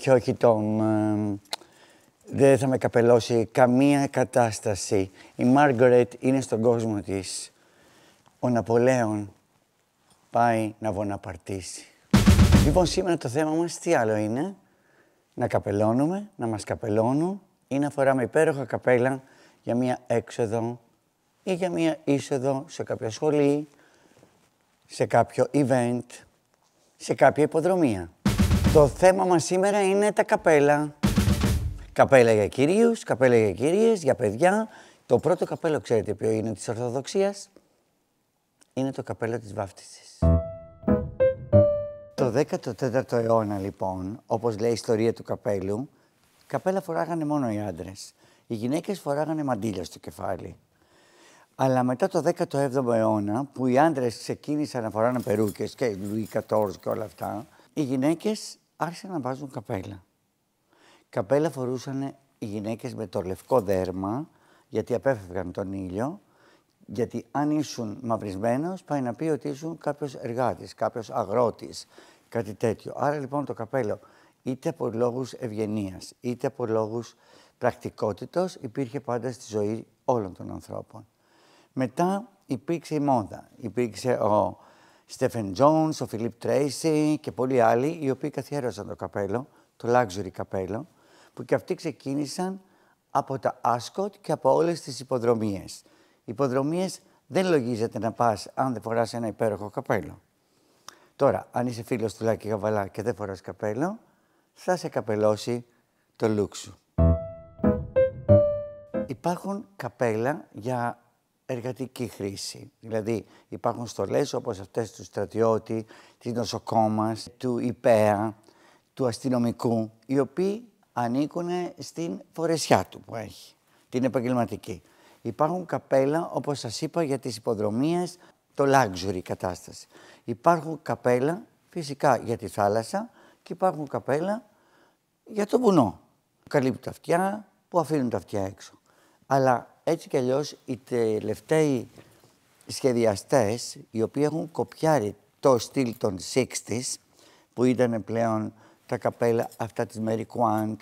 Όχι, Τόμ. Δεν θα με καπελώσει καμία κατάσταση. Η Μάργαρετ είναι στον κόσμο της. Ο Ναπολέον πάει να βοναπαρτήσει. Λοιπόν, σήμερα το θέμα μας τι άλλο είναι? Να καπελώνουμε, να μας καπελώνουν ή να φοράμε υπέροχα καπέλα για μία έξοδο ή για μία είσοδο σε κάποια σχολή, σε κάποιο event, σε κάποια υποδρομία. Το θέμα μας σήμερα είναι τα καπέλα. Καπέλα για κυρίους, καπέλα για κυρίες, για παιδιά. Το πρώτο καπέλο, ξέρετε ποιο είναι της Ορθοδοξίας? Είναι το καπέλο της βάφτισης. Το 14ο αιώνα, λοιπόν, όπως λέει η ιστορία του καπέλου, καπέλα φοράγανε μόνο οι άντρες. Οι γυναίκες φοράγανε μαντήλια στο κεφάλι. Αλλά μετά το 17ο αιώνα, που οι άντρες ξεκίνησαν να φοράνε περούκες και Λουί XIV και όλα αυτά, οι γυναίκες άρχισαν να βάζουν καπέλα. Καπέλα φορούσαν οι γυναίκες με το λευκό δέρμα, γιατί απέφευγαν τον ήλιο, γιατί αν ήσουν μαυρισμένος, πάει να πει ότι ήσουν κάποιος εργάτης, κάποιος αγρότης, κάτι τέτοιο. Άρα λοιπόν το καπέλο, είτε από λόγους ευγενίας, είτε από λόγους πρακτικότητος, υπήρχε πάντα στη ζωή όλων των ανθρώπων. Μετά υπήρξε η μόδα. Υπήρξε ο Στέφεν Τζόνς, ο Φιλίπ Τρέισι και πολλοί άλλοι, οι οποίοι καθιέρωσαν το καπέλο, το luxury καπέλο, που και αυτοί ξεκίνησαν από τα Άσκοτ και από όλες τις υποδρομίες. Οι υποδρομίες δεν λογίζεται να πας αν δεν φοράς ένα υπέροχο καπέλο. Τώρα, αν είσαι φίλος του Λάκη Γαβαλά και δεν φοράς καπέλο, θα σε καπελώσει το look σου. Υπάρχουν καπέλα για εργατική χρήση. Δηλαδή, υπάρχουν στολές όπως αυτές του στρατιώτη, της νοσοκόμας, του υπαία, του αστυνομικού, οι οποίοι ανήκουν στην φορεσιά του που έχει, την επαγγελματική. Υπάρχουν καπέλα, όπως σας είπα, για τις υποδρομίες, το luxury κατάσταση. Υπάρχουν καπέλα, φυσικά, για τη θάλασσα και υπάρχουν καπέλα για το βουνό. Που καλύπτουν τα αυτιά, που αφήνουν τα αυτιά έξω. Αλλά έτσι κι αλλιώς οι τελευταίοι σχεδιαστές, οι οποίοι έχουν κοπιάρει το στυλ των 60's, που ήταν πλέον τα καπέλα αυτά της Mary Quant,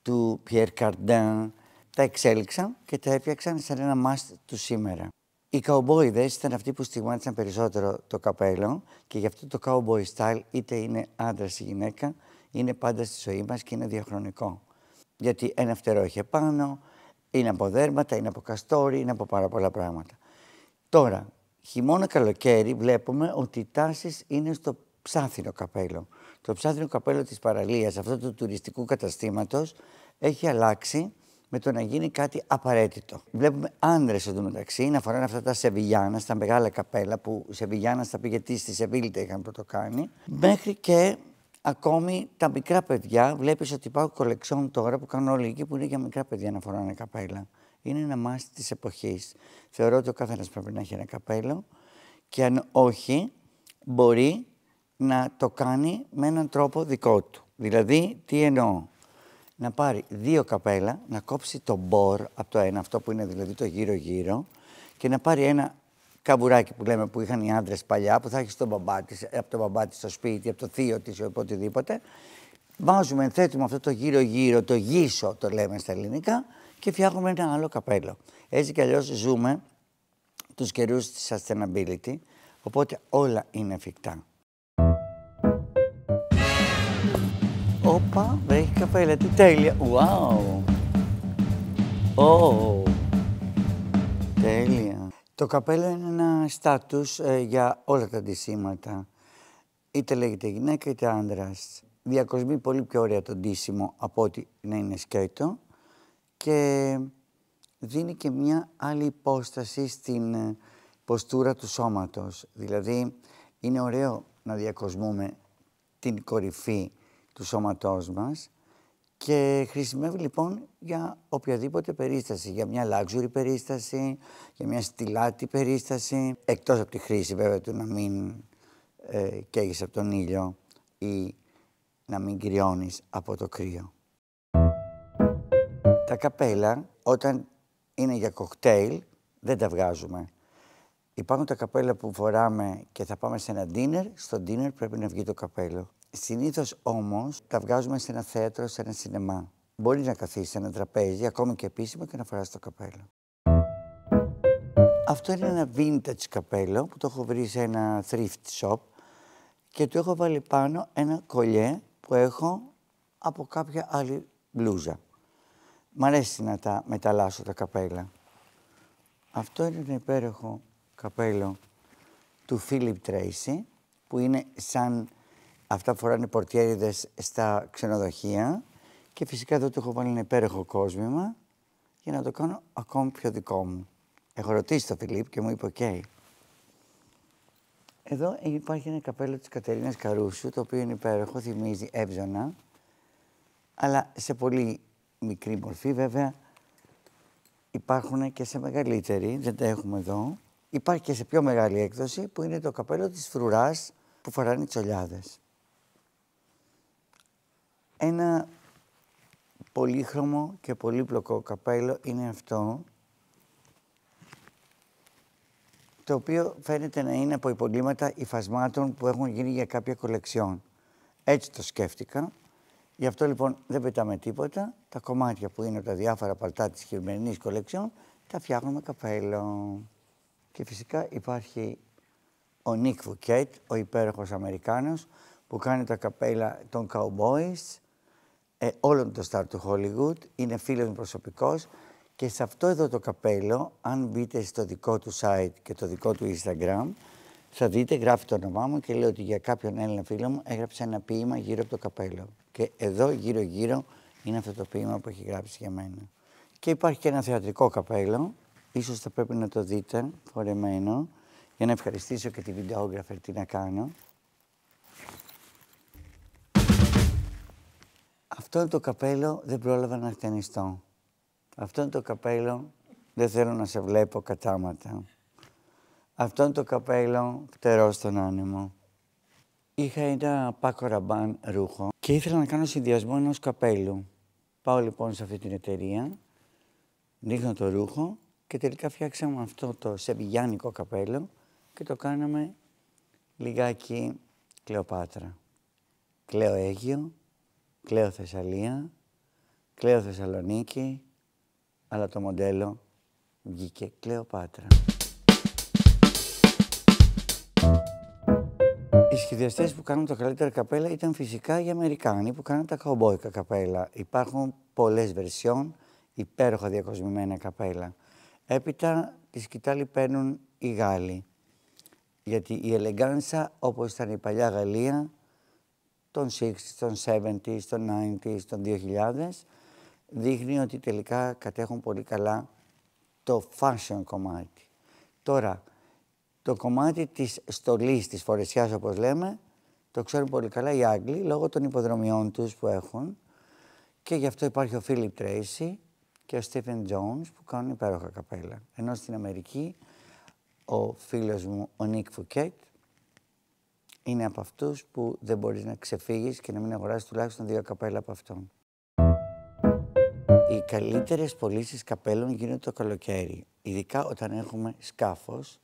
του Pierre Cardin, τα εξέλιξαν και τα έφτιαξαν σαν ένα must του σήμερα. Οι καουμπόιδες ήταν αυτοί που στιγμάτισαν περισσότερο το καπέλο και γι' αυτό το cowboy style, είτε είναι άντρας ή γυναίκα, είναι πάντα στη ζωή μας και είναι διαχρονικό. Γιατί ένα φτερό έχει επάνω, είναι από δέρματα, είναι από καστόρι, είναι από πάρα πολλά πράγματα. Τώρα, χειμώνα καλοκαίρι βλέπουμε ότι οι τάσεις είναι στο ψάθινο καπέλο. Το ψάθινο καπέλο της παραλίας, αυτό του τουριστικού καταστήματος, έχει αλλάξει με το να γίνει κάτι απαραίτητο. Βλέπουμε άντρες εντωμεταξύ να φοράνε αυτά τα σεβιλιάνα, στα μεγάλα καπέλα, που σεβιλιάνα στα πηγετή στη Σεβίλη τα είχαν πρωτοκάνει, μέχρι και ακόμη τα μικρά παιδιά. Βλέπεις ότι υπάρχουν κολεξιόν τώρα που κάνουν όλοι εκεί που είναι για μικρά παιδιά να φοράνε καπέλα. Είναι ένα μάστι της εποχής. Θεωρώ ότι ο καθένας πρέπει να έχει ένα καπέλο και αν όχι, μπορεί να το κάνει με έναν τρόπο δικό του. Δηλαδή, τι εννοώ? Να πάρει 2 καπέλα, να κόψει το μπορ από το ένα, αυτό που είναι δηλαδή το γύρω-γύρω, και να πάρει ένα καμπουράκι που λέμε που είχαν οι άντρες παλιά, που θα έχει στον μπαμπά της, από τον μπαμπά της στο σπίτι, από το θείο της ή οτιδήποτε. Βάζουμε, θέτουμε αυτό το γύρω-γύρω, το γύσο το λέμε στα ελληνικά, και φτιάχνουμε ένα άλλο καπέλο. Έτσι κι αλλιώς ζούμε τους καιρούς της sustainability, οπότε όλα είναι εφικτά. Όπα, βρέχει καπέλα, τι τέλεια. Wow. Τέλεια. Το καπέλο είναι ένα στάτους για όλα τα ντυσίματα. Είτε λέγεται γυναίκα είτε άντρας. Διακοσμεί πολύ πιο ωραία το ντύσιμο από ότι να είναι σκέτο και δίνει και μια άλλη υπόσταση στην ποστούρα του σώματος. Δηλαδή, είναι ωραίο να διακοσμούμε την κορυφή του σώματός μας και χρησιμεύει λοιπόν για οποιαδήποτε περίσταση, για μια luxury περίσταση, για μια στιλάτη περίσταση, εκτός από τη χρήση βέβαια του να μην καίγεις από τον ήλιο ή να μην κρυώνεις από το κρύο. Τα καπέλα όταν είναι για κοκτέιλ δεν τα βγάζουμε. Υπάρχουν τα καπέλα που φοράμε και θα πάμε σε ένα dinner, στο dinner πρέπει να βγει το καπέλο. Συνήθως όμως τα βγάζουμε σε ένα θέατρο, σε ένα σινεμά. Μπορεί να καθίσει σε ένα τραπέζι, ακόμη και επίσημο, και να φοράς το καπέλο. Αυτό είναι ένα vintage καπέλο που το έχω βρει σε ένα thrift shop και του έχω βάλει πάνω ένα κολιέ που έχω από κάποια άλλη μπλούζα. Μ' αρέσει να τα μεταλλάσσω τα καπέλα. Αυτό είναι ένα υπέροχο καπέλο του Philip Tracy, που είναι σαν αυτά που φοράνε πορτιέριδες στα ξενοδοχεία, και φυσικά εδώ του έχω βάλει ένα υπέροχο κόσμημα για να το κάνω ακόμη πιο δικό μου. Έχω ρωτήσει τον Φιλίπ και μου είπε «οκ». Εδώ υπάρχει ένα καπέλο της Κατερίνας Καρούσου, το οποίο είναι υπέροχο, θυμίζει Εύζωνα, αλλά σε πολύ μικρή μορφή βέβαια. Υπάρχουν και σε μεγαλύτερη, δεν τα έχουμε εδώ. Υπάρχει και σε πιο μεγάλη έκδοση, που είναι το καπέλο της φρουράς που φοράνε οι τσολιάδες. Ένα πολύχρωμο και πολύπλοκο καπέλο είναι αυτό, το οποίο φαίνεται να είναι από υπολείμματα υφασμάτων που έχουν γίνει για κάποια κολεξιόν. Έτσι το σκέφτηκα. Γι' αυτό λοιπόν δεν πετάμε τίποτα. Τα κομμάτια που είναι τα διάφορα παλτά της χειμερινής κολεξιόν τα φτιάχνουμε καπέλο. Και φυσικά υπάρχει ο Νίκ Φουκέτ, ο υπέροχος Αμερικάνος, που κάνει τα καπέλα των Cowboys, όλων των στάρ του Hollywood. Είναι φίλος μου προσωπικός. Και σε αυτό εδώ το καπέλο, αν μπείτε στο δικό του site και το δικό του Instagram, θα δείτε, γράφει το όνομά μου και λέει ότι για κάποιον Έλληνα φίλο μου έγραψε ένα ποίημα γύρω από το καπέλο. Και εδώ γύρω-γύρω είναι αυτό το ποίημα που έχει γράψει για μένα. Και υπάρχει και ένα θεατρικό καπέλο, ίσως θα πρέπει να το δείτε φορεμένο, για να ευχαριστήσω και τη βιντεόγραφερ τι να κάνω. Αυτό είναι το καπέλο, δεν πρόλαβα να χτενιστώ. Αυτό είναι το καπέλο, δεν θέλω να σε βλέπω κατάματα. Αυτό είναι το καπέλο, φτερό στον άνεμο. Είχα ένα Paco Rabanne ρούχο και ήθελα να κάνω συνδυασμό ενός καπέλου. Πάω λοιπόν σε αυτή την εταιρεία, δείχνω το ρούχο και τελικά φτιάξαμε αυτό το σεβιγιάνικο καπέλο και το κάναμε λιγάκι Κλεοπάτρα. Κλαίω Αίγυο, κλαίω Θεσσαλία, κλαίω Θεσσαλονίκη, αλλά το μοντέλο βγήκε Κλεοπάτρα. Οι σχεδιαστές που κάνουν τα καλύτερα καπέλα ήταν φυσικά οι Αμερικάνοι που κάνουν τα καουμπόικα καπέλα. Υπάρχουν πολλές βερσιόν, υπέροχα διακοσμημένα καπέλα. Έπειτα τη σκητάλη παίρνουν οι Γάλλοι. Γιατί η ελεγκάνσα, όπως ήταν η παλιά Γαλλία, των 60s, των 70s, των 90s, των 2000, δείχνει ότι τελικά κατέχουν πολύ καλά το fashion κομμάτι. Τώρα, το κομμάτι της στολής, της φορεσιάς όπως λέμε, το ξέρουν πολύ καλά οι Άγγλοι λόγω των υποδρομιών τους που έχουν, και γι' αυτό υπάρχει ο Philip Tracy και ο Stephen Jones που κάνουν υπέροχα καπέλα. Ενώ στην Αμερική ο φίλος μου ο Nick Fouquet είναι από αυτούς που δεν μπορείς να ξεφύγεις και να μην αγοράσεις τουλάχιστον 2 καπέλα από αυτόν. Οι καλύτερες πωλήσεις καπέλων γίνονται το καλοκαίρι, ειδικά όταν έχουμε σκάφος,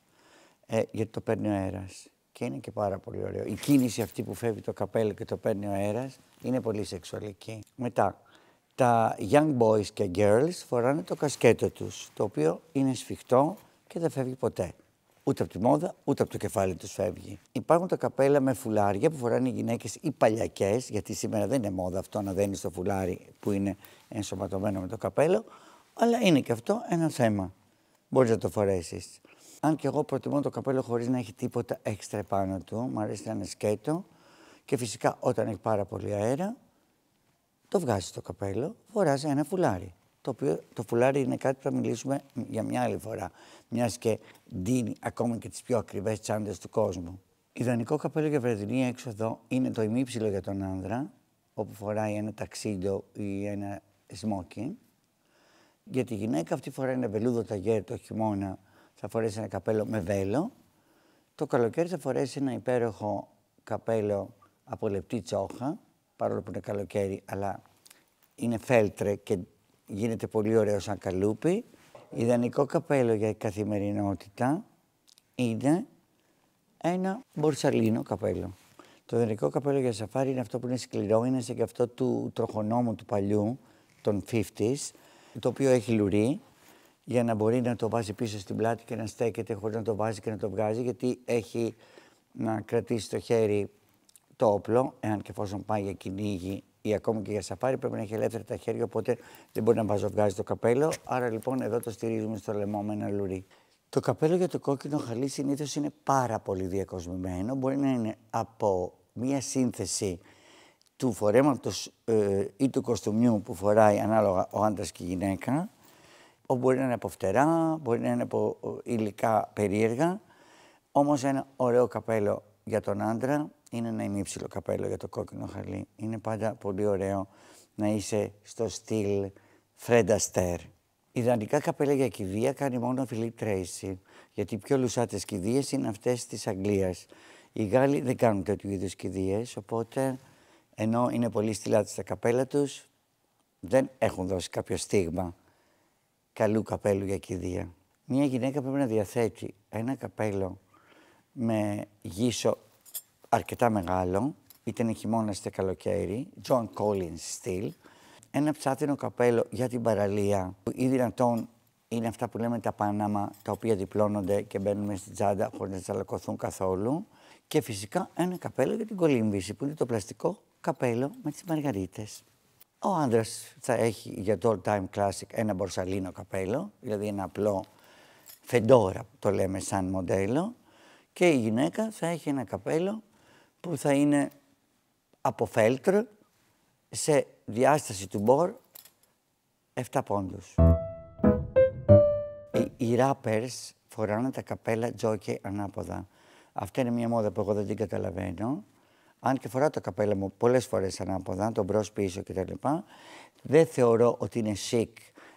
γιατί το παίρνει ο αέρας. Και είναι και πάρα πολύ ωραίο. Η κίνηση αυτή που φεύγει το καπέλο και το παίρνει ο αέρας είναι πολύ σεξουαλική. Μετά, τα young boys και girls φοράνε το κασκέτο τους, το οποίο είναι σφιχτό και δεν φεύγει ποτέ. Ούτε από τη μόδα, ούτε από το κεφάλι τους φεύγει. Υπάρχουν τα καπέλα με φουλάρια που φοράνε οι γυναίκες ή παλιακές, γιατί σήμερα δεν είναι μόδα αυτό να δένεις το φουλάρι που είναι ενσωματωμένο με το καπέλο, αλλά είναι και αυτό ένα θέμα. Μπορείς να το φορέσεις. Αν και εγώ προτιμώ το καπέλο χωρίς να έχει τίποτα έξτρα επάνω του, μου αρέσει να είναι σκέτο και φυσικά όταν έχει πάρα πολύ αέρα, το βγάζεις το καπέλο, φοράς ένα φουλάρι. Το οποίο το φουλάρι είναι κάτι που θα μιλήσουμε για μια άλλη φορά, μιας και δίνει ακόμα και τις πιο ακριβές τσάντες του κόσμου. Ιδανικό καπέλο για βραδινή έξοδο είναι το ημίψιλο για τον άνδρα, όπου φοράει ένα ταξίντο ή ένα smoking. Για τη γυναίκα αυτή φοράει ένα βελούδο ταγέρ το χειμώνα, θα φορέσει ένα καπέλο με βέλο. Το καλοκαίρι θα φορέσει ένα υπέροχο καπέλο από λεπτή τσόχα, παρόλο που είναι καλοκαίρι, αλλά είναι φέλτρε και γίνεται πολύ ωραίο σαν καλούπι. Ιδανικό καπέλο για καθημερινότητα είναι ένα μπορσαλίνο καπέλο, Το ιδανικό καπέλο για σαφάρι είναι αυτό που είναι σκληρό, είναι σαν και αυτό του τροχονόμου του παλιού, των 50s, το οποίο έχει λουρί, για να μπορεί να το βάζει πίσω στην πλάτη και να στέκεται χωρίς να το βάζει και να το βγάζει, γιατί έχει να κρατήσει στο χέρι το όπλο, εάν και εφόσον πάει για κυνήγι ή ακόμη και για σαφάρι, πρέπει να έχει ελεύθερα τα χέρια, οπότε δεν μπορεί να βγάζει το καπέλο. Άρα λοιπόν εδώ το στηρίζουμε στο λαιμό με ένα λουρί. Το καπέλο για το κόκκινο χαλί συνήθως είναι πάρα πολύ διακοσμημένο. Μπορεί να είναι από μία σύνθεση του φορέματος ή του κοστούμιου που φοράει ανάλογα ο άντρας και η γυναίκα. Μπορεί να είναι από φτερά, μπορεί να είναι από υλικά περίεργα. Όμως ένα ωραίο καπέλο για τον άντρα είναι ένα ημίψιλο καπέλο για το κόκκινο χαλί. Είναι πάντα πολύ ωραίο να είσαι στο στυλ Fred Astaire. Ιδανικά καπέλα για κηδεία κάνει μόνο ο Φιλίπ Τρέισι, γιατί οι πιο λουσάτες κηδείες είναι αυτές της Αγγλίας. Οι Γάλλοι δεν κάνουν τέτοιου είδους κηδείες, οπότε ενώ είναι πολύ στυλάτες τα καπέλα τους, δεν έχουν δώσει κάποιο στίγμα καλού καπέλου για κηδεία. Μια γυναίκα πρέπει να διαθέτει ένα καπέλο με γύσο αρκετά μεγάλο, είτε είναι χειμώνα είτε καλοκαίρι, John Collins style, ένα ψάτινο καπέλο για την παραλία, ή δυνατόν είναι αυτά που λέμε τα πάναμα, τα οποία διπλώνονται και μπαίνουν μέσα στην τσάντα χωρίς να τσαλακωθούν καθόλου, και φυσικά ένα καπέλο για την κολύμβηση, που είναι το πλαστικό καπέλο με τις μαργαρίτες. Ο άντρας θα έχει για το all time classic ένα μπορσαλίνο καπέλο, δηλαδή ένα απλό φεντόρα, το λέμε σαν μοντέλο, και η γυναίκα θα έχει ένα καπέλο που θα είναι από φέλτρ σε διάσταση του μπορ 7 πόντους. Οι rappers φοράνε τα καπέλα τζόκι ανάποδα. Αυτή είναι μια μόδα που εγώ δεν την καταλαβαίνω. Αν και φοράω το καπέλα μου πολλές φορές ανάποδα, τον μπρος πίσω κτλ. Δεν θεωρώ ότι είναι chic,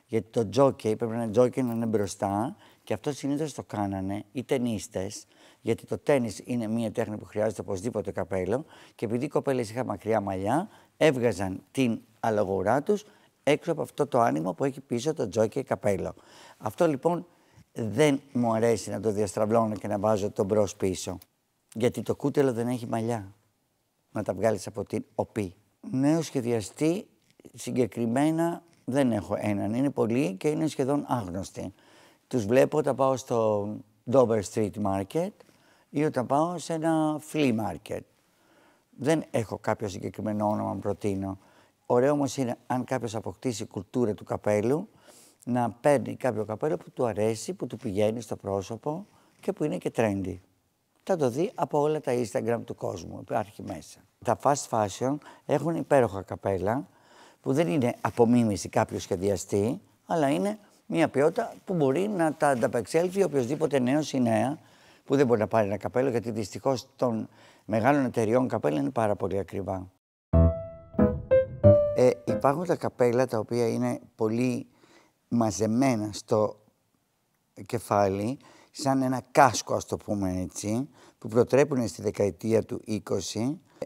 γιατί το τζόκι πρέπει να είναι τζόκι να είναι μπροστά, και αυτό συνήθως το κάνανε οι τενίστες, γιατί το τένις είναι μια τέχνη που χρειάζεται οπωσδήποτε καπέλο, και επειδή οι κοπέλες είχαν μακριά μαλλιά, έβγαζαν την αλογουρά τους έξω από αυτό το άνοιγμα που έχει πίσω το τζόκι καπέλο. Αυτό λοιπόν δεν μου αρέσει να το διαστραβλώνω και να βάζω τον μπρος πίσω, γιατί το κούτελο δεν έχει μαλλιά να τα βγάλεις από την οπή. Νέο σχεδιαστή συγκεκριμένα δεν έχω έναν. Είναι πολλοί και είναι σχεδόν άγνωστοι. Τους βλέπω όταν πάω στο Dover Street Market ή όταν πάω σε ένα flea market. Δεν έχω κάποιο συγκεκριμένο όνομα να προτείνω. Ωραίο όμως είναι αν κάποιος αποκτήσει κουλτούρα του καπέλου, να παίρνει κάποιο καπέλο που του αρέσει, που του πηγαίνει στο πρόσωπο και που είναι και trendy. Θα το δει από όλα τα Instagram του κόσμου, υπάρχει μέσα. Τα fast fashion έχουν υπέροχα καπέλα που δεν είναι απομίμηση κάποιου σχεδιαστή, αλλά είναι μια ποιότητα που μπορεί να τα ανταπεξέλθει οποιοδήποτε νέος ή νέα που δεν μπορεί να πάρει ένα καπέλο, γιατί δυστυχώς των μεγάλων εταιριών καπέλα είναι πάρα πολύ ακριβά. Υπάρχουν τα καπέλα τα οποία είναι πολύ μαζεμένα στο κεφάλι, σαν ένα κάσκο, ας το πούμε έτσι, που προτρέπουν στη δεκαετία του 20,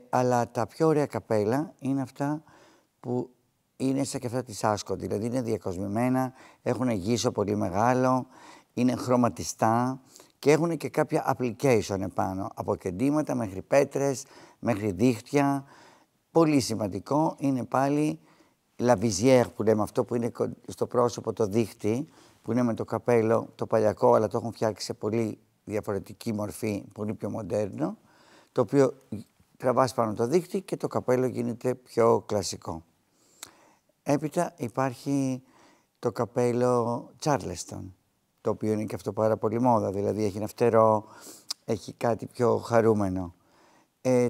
αλλά τα πιο ωραία καπέλα είναι αυτά που είναι σαν και αυτά της Άσκο, δηλαδή είναι διακοσμημένα, έχουν γύσο πολύ μεγάλο, είναι χρωματιστά και έχουν και κάποια application επάνω, από κεντήματα μέχρι πέτρες, μέχρι δίχτυα. Πολύ σημαντικό είναι πάλι la visière που λέμε, αυτό που είναι στο πρόσωπο το δίχτυ, που είναι με το καπέλο το παλιακό, αλλά το έχουν φτιάξει σε πολύ διαφορετική μορφή, πολύ πιο μοντέρνο, το οποίο τραβάς πάνω το δίχτυ και το καπέλο γίνεται πιο κλασικό. Έπειτα υπάρχει το καπέλο Charleston, το οποίο είναι και αυτό πάρα πολύ μόδα, δηλαδή έχει ένα φτερό, έχει κάτι πιο χαρούμενο.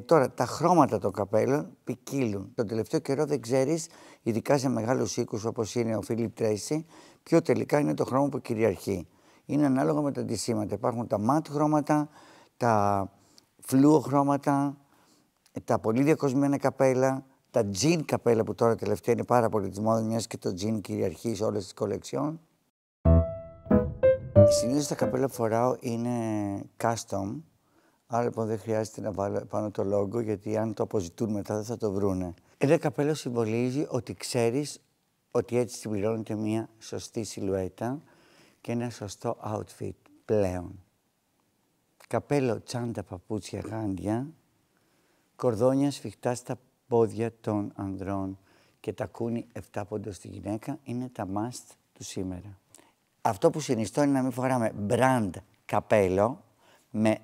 Τώρα, τα χρώματα των καπέλων ποικίλουν. Τον τελευταίο καιρό δεν ξέρεις, ειδικά σε μεγάλους οίκους όπως είναι ο Φίλιπ Τρέισι, ποιο τελικά είναι το χρώμα που κυριαρχεί. Είναι ανάλογα με τα αντισήματα. Υπάρχουν τα ματ χρώματα, τα φλούο χρώματα, τα πολύ διακοσμημένα καπέλα, τα jean καπέλα που τώρα τελευταία είναι πάρα πολύ της μόδας, μιας και το jean κυριαρχεί σε όλες τις κολεξιόν. Συνήθως τα καπέλα που φοράω είναι custom. Άρα λοιπόν δεν χρειάζεται να βάλω πάνω το λόγο, γιατί αν το αποζητούν μετά δεν θα το βρούνε. Ένα καπέλο συμβολίζει ότι ξέρεις ότι έτσι συμπληρώνεται μια σωστή σιλουέτα και ένα σωστό outfit πλέον. Καπέλο, τσάντα, παπούτσια, γάντια κορδόνια σφιχτά στα πόδια των ανδρών και τακούνι 7 πόντων στη γυναίκα είναι τα must του σήμερα. Αυτό που συνιστώ είναι να μην φοράμε brand καπέλο με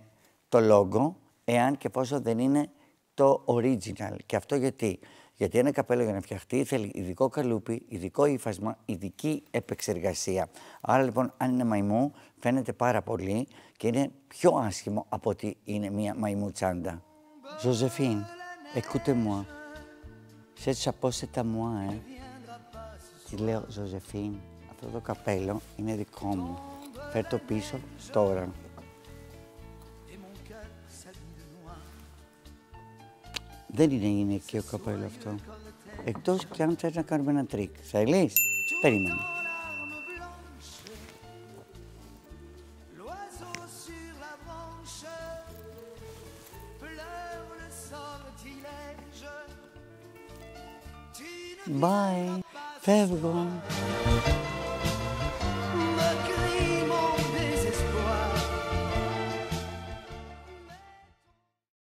το logo, εάν και πόσο δεν είναι το original. Και αυτό γιατί? Γιατί ένα καπέλο για να φτιαχτεί θέλει ειδικό καλούπι, ειδικό ύφασμα, ειδική επεξεργασία. Άρα λοιπόν, αν είναι μαϊμού, φαίνεται πάρα πολύ και είναι πιο άσχημο από ότι είναι μια μαϊμού τσάντα. Joséphine, écoute-moi. C'est chapeau, c'est à moi, Τη λέω, Joséphine, αυτό το καπέλο είναι δικό μου. Φέρ' το πίσω τώρα. Δεν είναι γυναικείο καπέλο αυτό. Εκτός κι αν θες να κάνουμε ένα τρίκ. Θέλεις? Περίμενε. Bye. Φεύγω.